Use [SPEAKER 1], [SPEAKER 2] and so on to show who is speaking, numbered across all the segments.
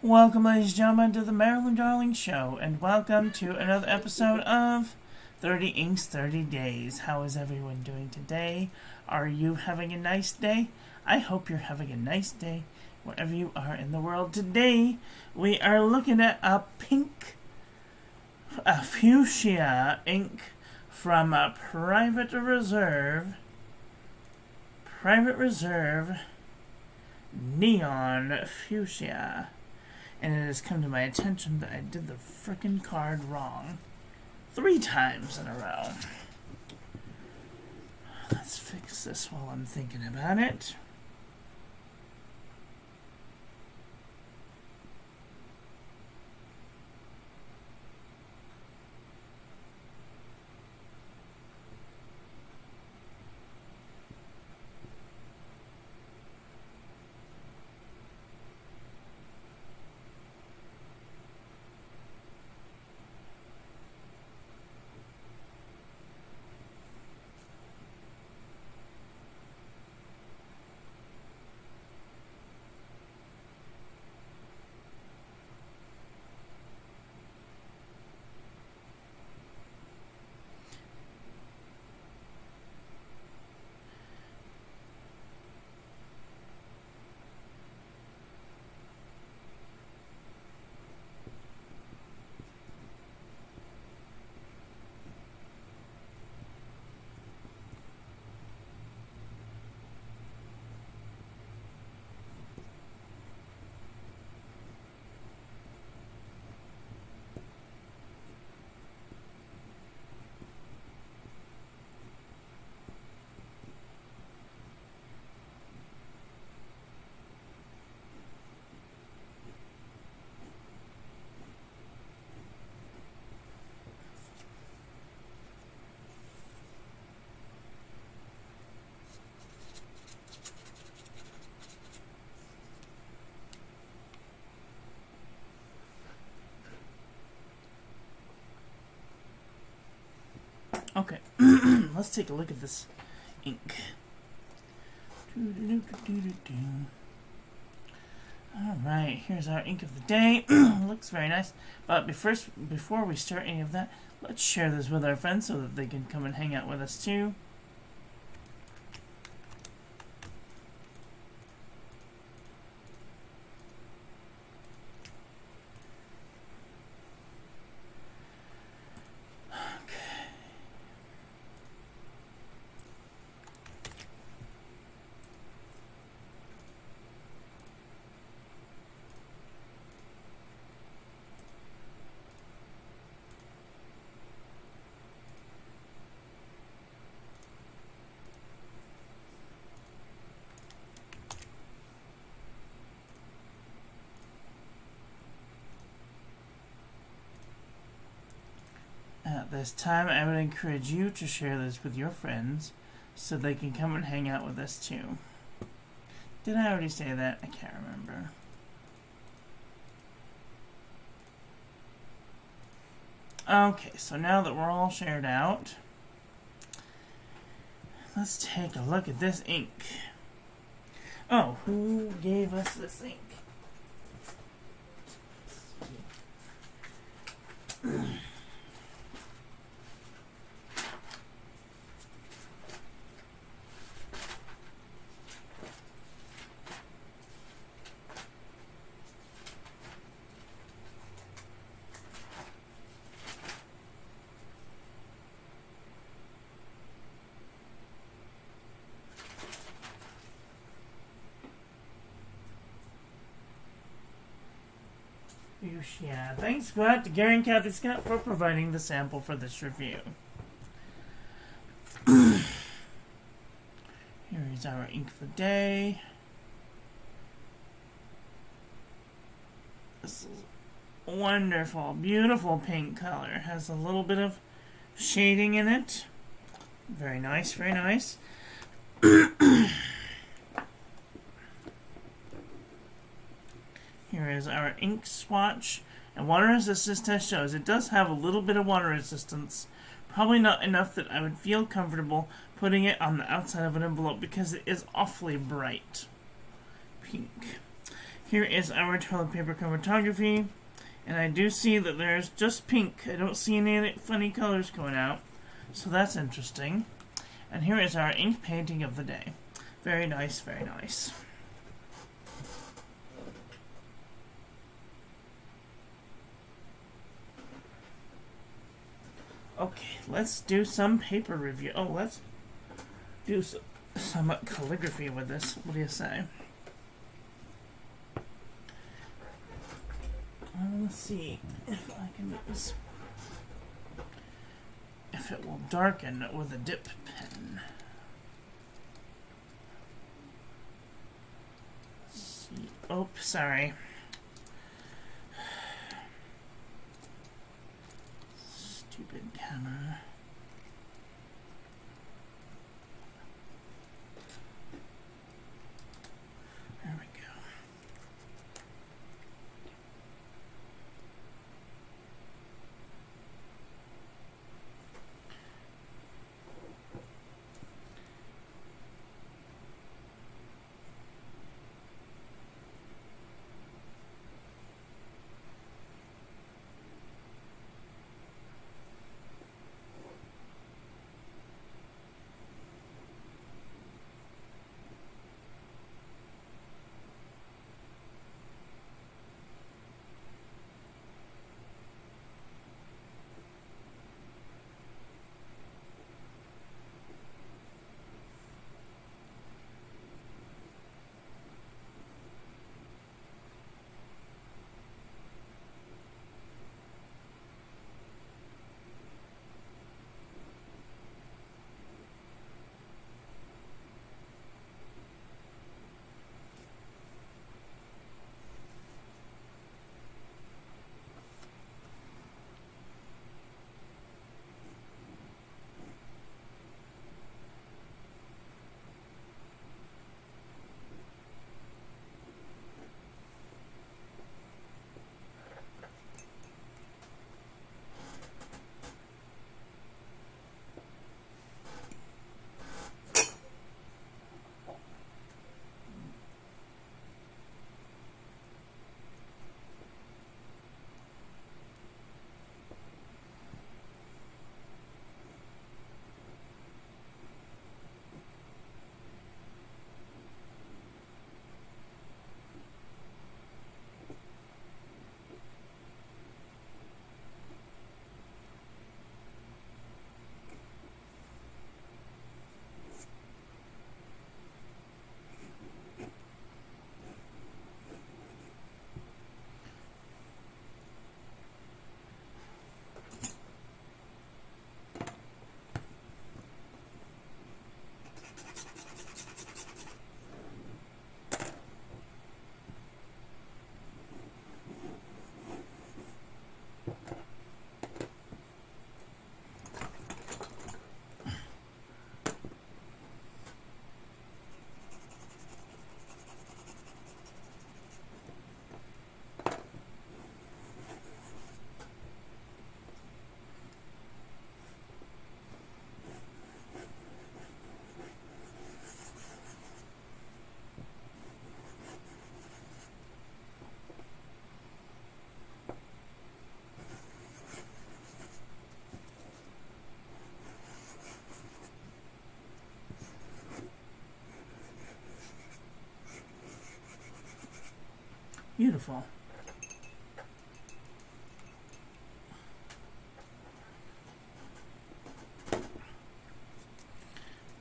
[SPEAKER 1] Welcome, ladies and gentlemen, to the Marilyn Darling Show, and welcome to another episode of 30 Inks, 30 Days. How is everyone doing today? Are you having a nice day? I hope you're having a nice day wherever you are in the world. Today, we are looking at a fuchsia ink from a Private Reserve Neon Fuchsia. And it has come to my attention that I did the frickin' card wrong 3 times in a row. Let's fix this while I'm thinking about it. Okay, let's take a look at this ink. Alright, here's our ink of the day. Looks very nice. But before we start any of that, let's share this with our friends so that they can come and hang out with us too. At this time, I would encourage you to share this with your friends so they can come and hang out with us too. Did I already say that? I can't remember. Okay, so now that we're all shared out, let's take a look at this ink. Oh, who gave us this ink? Fuchsia. Thanks go out to Gary and Kathy Scott for providing the sample for this review. Here is our ink of the day. This is wonderful, beautiful pink color. Has a little bit of shading in it. Very nice, very nice. Here is our ink swatch. And water resistance test shows it does have a little bit of water resistance. Probably not enough that I would feel comfortable putting it on the outside of an envelope because it is awfully bright pink. Here is our toilet paper chromatography. And I do see that there's just pink. I don't see any funny colors coming out. So that's interesting. And here is our ink painting of the day. Very nice, very nice. Okay, let's do some paper review. Oh, let's do some calligraphy with this. What do you say? Let's see if I can do this. If it will darken with a dip pen. Let's see. Oh, sorry. Stupid camera. There we go. Beautiful.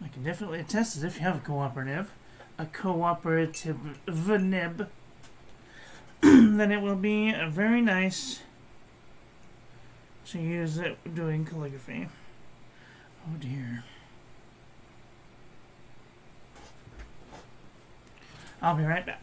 [SPEAKER 1] I can definitely attest that if you have a cooperative nib, then it will be very nice to use it doing calligraphy. Oh dear. I'll be right back.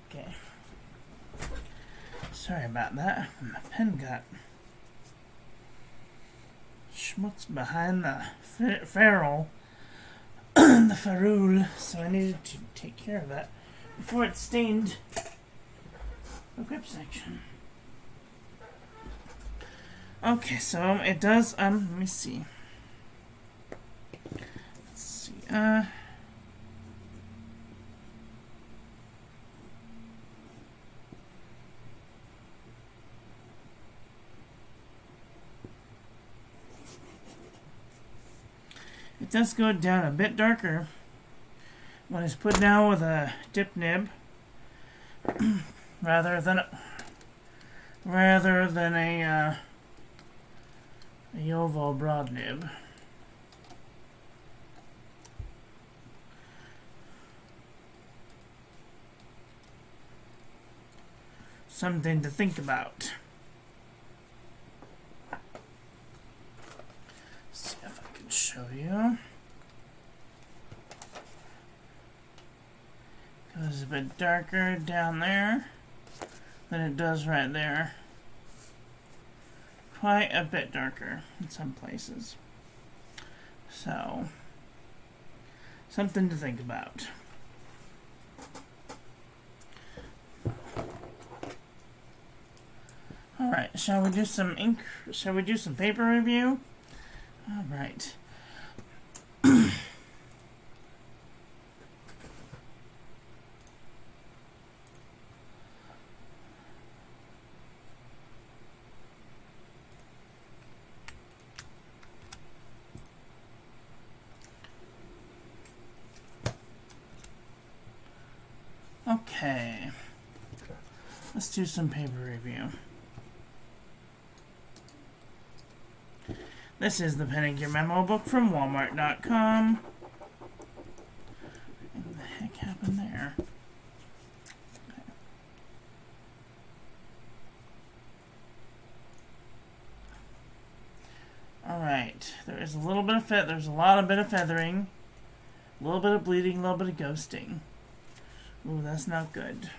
[SPEAKER 1] Okay. Sorry about that. My pen got schmutz behind the ferrule, the ferrule, so I needed to take care of that before it stained the grip section. Okay, so it does, let me see. Let's see, it does go down a bit darker when it's put down with a dip nib rather than a oval broad nib. Something to think about. See if I can show you. Goes a bit darker down there than it does right there. Quite a bit darker in some places. So, something to think about. Alright, shall we do some paper review? Alright. Okay, let's do some paper review. This is the Penny Gear Memo book from Walmart.com. What the heck happened there? Okay. Alright, there's a lot of bit of feathering, a little bit of bleeding, a little bit of ghosting. Ooh, that's not good.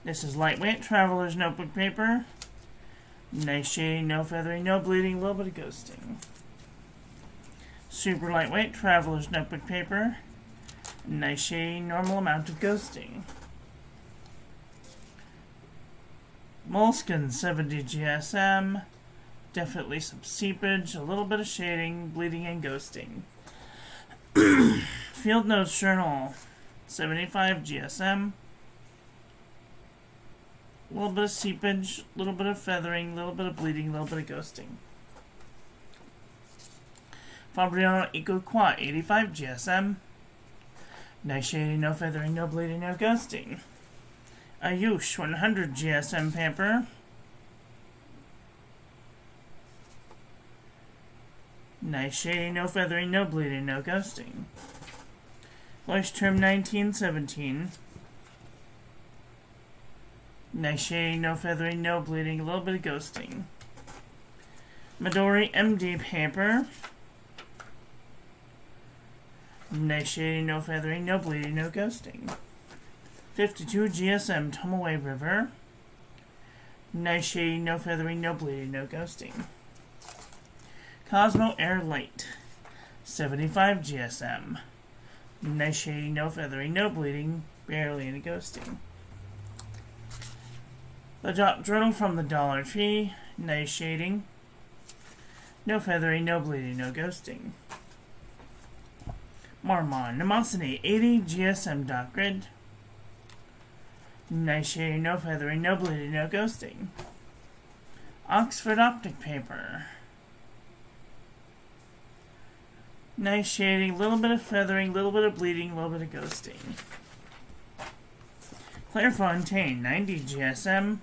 [SPEAKER 1] This is lightweight traveler's notebook paper. Nice shading, no feathering, no bleeding, a little bit of ghosting. Super lightweight traveler's notebook paper. Nice shading, normal amount of ghosting. Moleskine 70 GSM. Definitely some seepage, a little bit of shading, bleeding, and ghosting. Field Notes Journal 75 GSM. A little bit of seepage, a little bit of feathering, a little bit of bleeding, a little bit of ghosting. Fabriano Eco Quad 85 GSM. Nice shading, no feathering, no bleeding, no ghosting. Ayush 100 GSM paper. Nice shading, no feathering, no bleeding, no ghosting. Leuchtturm 1917. Nice shading, no feathering, no bleeding, a little bit of ghosting. Midori MD paper. Nice shading, no feathering, no bleeding, no ghosting. 52 GSM Tomoe River. Nice shading, no feathering, no bleeding, no ghosting. Cosmo Air Light 75 GSM. Nice shading, no feathering, no bleeding, barely any ghosting. The Dot Journal from the Dollar Tree. Nice shading. No feathering, no bleeding, no ghosting. Marmon Nemosity 80 GSM Dot Grid. Nice shading, no feathering, no bleeding, no ghosting. Oxford Optic Paper. Nice shading, little bit of feathering, little bit of bleeding, little bit of ghosting. Clairefontaine 90 GSM.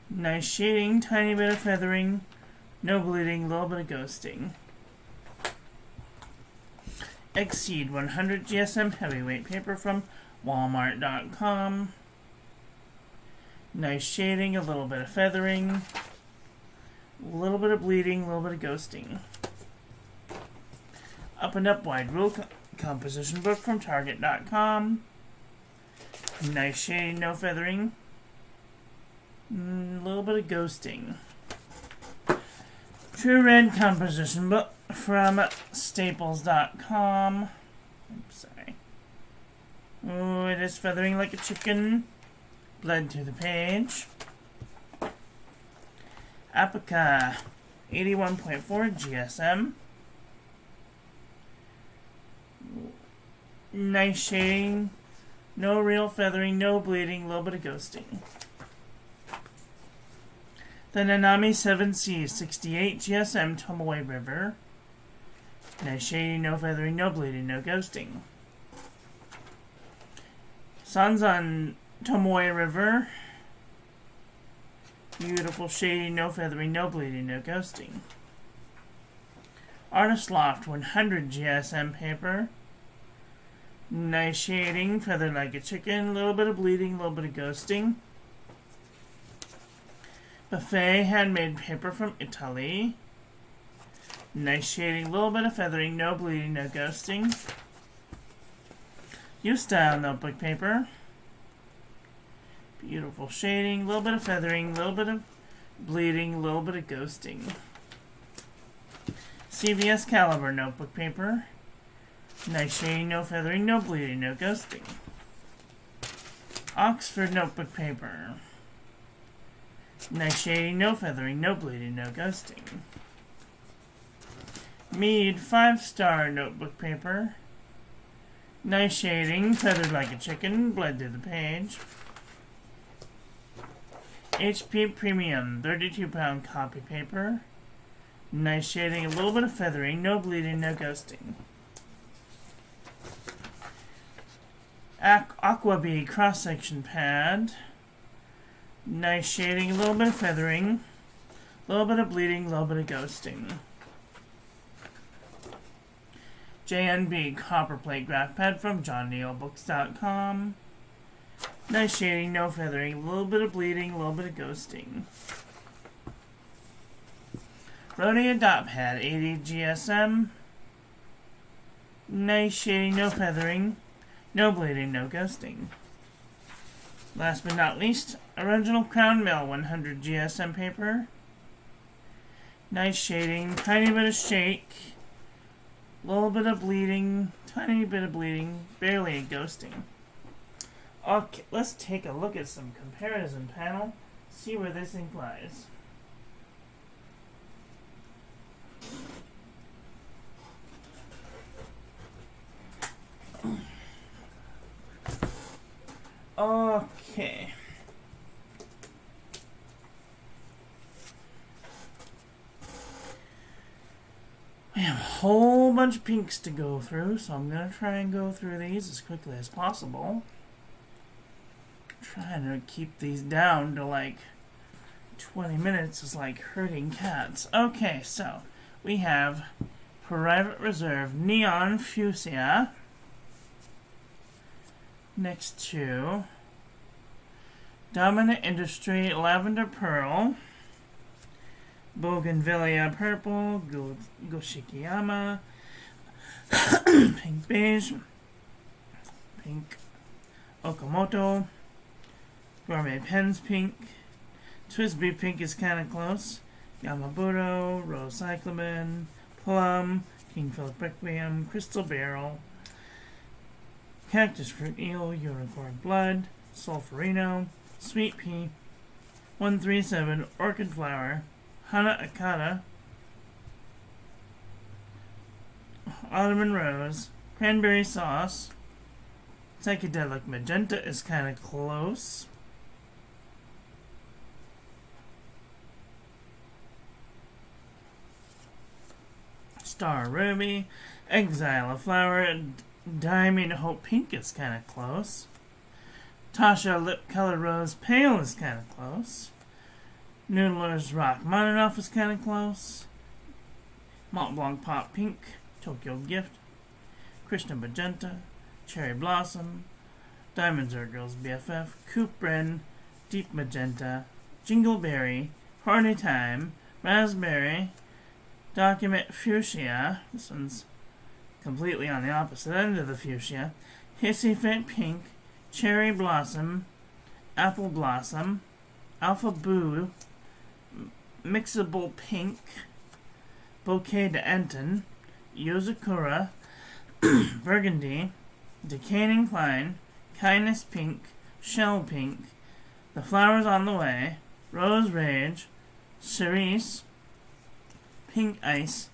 [SPEAKER 1] Nice shading, tiny bit of feathering, no bleeding, little bit of ghosting. Exceed 100 GSM heavyweight paper from Walmart.com. Nice shading, a little bit of feathering, a little bit of bleeding, a little bit of ghosting. Up and Up Wide Rule composition book from Target.com. Nice shading, no feathering. A little bit of ghosting. True Red composition book from Staples.com. Oops, sorry. Oh, it is feathering like a chicken. Bled to the page. Apica 81.4 GSM. Nice shading. No real feathering, no bleeding, a little bit of ghosting. The Nanami 7C 68 GSM Tomoe River. Nice shading, no feathering, no bleeding, no ghosting. Sanzan Tomoe River. Beautiful shading, no feathering, no bleeding, no ghosting. Artist Loft 100 GSM paper. Nice shading, feathered like a chicken, a little bit of bleeding, a little bit of ghosting. Buffet handmade paper from Italy. Nice shading, a little bit of feathering, no bleeding, no ghosting. U-Style notebook paper. Beautiful shading, a little bit of feathering, a little bit of bleeding, a little bit of ghosting. CVS Caliber notebook paper. Nice shading, no feathering, no bleeding, no ghosting. Oxford notebook paper. Nice shading, no feathering, no bleeding, no ghosting. Mead 5-star notebook paper. Nice shading, feathered like a chicken, bled to the page. HP Premium 32-pound copy paper. Nice shading, a little bit of feathering, no bleeding, no ghosting. Aquabee cross-section pad. Nice shading, a little bit of feathering, a little bit of bleeding, a little bit of ghosting. JNB copperplate graph pad from JohnNeilBooks.com. Nice shading, no feathering, a little bit of bleeding, a little bit of ghosting. Rhodia dot pad 80 GSM. Nice shading, no feathering, no bleeding, no ghosting. Last but not least, original Crown Mill 100 GSM paper. Nice shading, tiny bit of shake, little bit of bleeding, tiny bit of bleeding, barely a ghosting. Okay, let's take a look at some comparison panel, see where this ink lies. Okay. We have a whole bunch of pinks to go through, so I'm going to try and go through these as quickly as possible. Trying to keep these down to like 20 minutes is like herding cats. Okay, so we have Private Reserve Neon Fuchsia next to Dominant Industry Lavender Pearl, Bougainvillea Purple, Goshikiyama, Pink Beige, Pink Okamoto, Gourmet Pens Pink, Twisby Pink is kind of close, Yamaburo, Rose Cyclamen, Plum, King Philip Requiem, Crystal Barrel, Cactus Fruit Eel, Unicorn Blood, Sulfurino, Sweet Pea, 137, Orchid Flower, Hana Akata, Ottoman Rose, Cranberry Sauce, Psychedelic Magenta is kind of close. Star Ruby, Exile a Flower, Diamond Hope Pink is kind of close. Tasha Lip Color Rose Pale is kind of close. Noodler's Rachmaninoff is kind of close. Mont Blanc Pop Pink, Tokyo Gift, Krishna Magenta, Cherry Blossom, Diamonds Are Girls BFF, Coupe Bren, Deep Magenta, Jingleberry, Party Time, Raspberry, Document Fuchsia, this one's completely on the opposite end of the fuchsia, hissy fit pink, cherry blossom, apple blossom, alpha blue, mixable pink, bouquet d'Antin, yozakura, burgundy, decaying Klein, kindness pink, shell pink, the flowers on the way, rose rage, cerise, pink ice,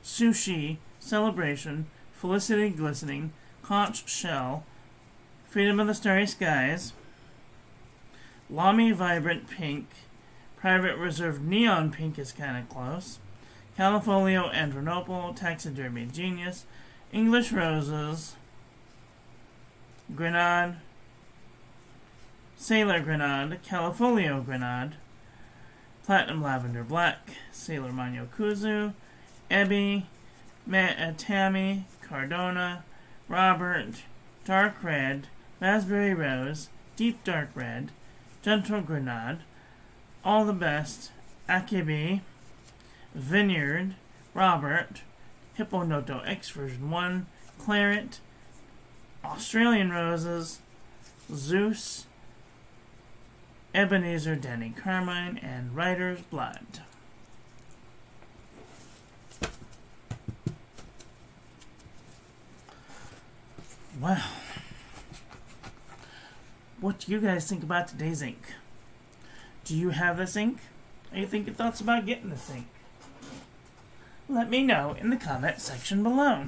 [SPEAKER 1] sushi, celebration, felicity glistening, conch shell, freedom of the starry skies, Lamy vibrant pink, private reserve neon pink is kind of close, Califolio and Renopal, taxidermy genius, English roses, Grenade, Sailor Grenade, Califolio Grenade, Platinum Lavender Black, Sailor Manyo Kuzu, Ebby, Tammy, Cardona, Robert, Dark Red, Raspberry Rose, Deep Dark Red, Gentle Grenade, All the Best, Akebi, Vineyard, Robert, Hipponoto X version 1, Claret, Australian Roses, Zeus, Ebenezer Denny Carmine, and Writer's Blood. Well, what do you guys think about today's ink? Do you have this ink? Are you thinking thoughts about getting this ink? Let me know in the comment section below.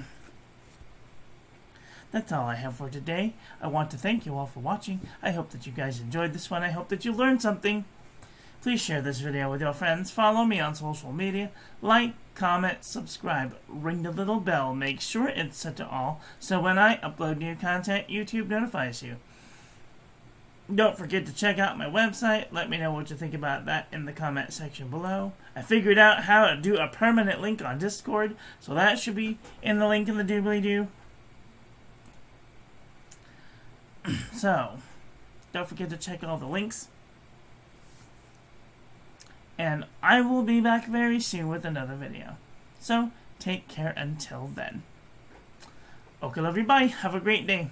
[SPEAKER 1] That's all I have for today. I want to thank you all for watching. I hope that you guys enjoyed this one. I hope that you learned something. Please share this video with your friends. Follow me on social media. Like, comment, subscribe, ring the little bell. Make sure it's set to all so when I upload new content, YouTube notifies you. Don't forget to check out my website. Let me know what you think about that in the comment section below. I figured out how to do a permanent link on Discord, so that should be in the link in the doobly-doo. So, don't forget to check all the links. And I will be back very soon with another video. So, take care until then. Okay, love you, bye. Have a great day.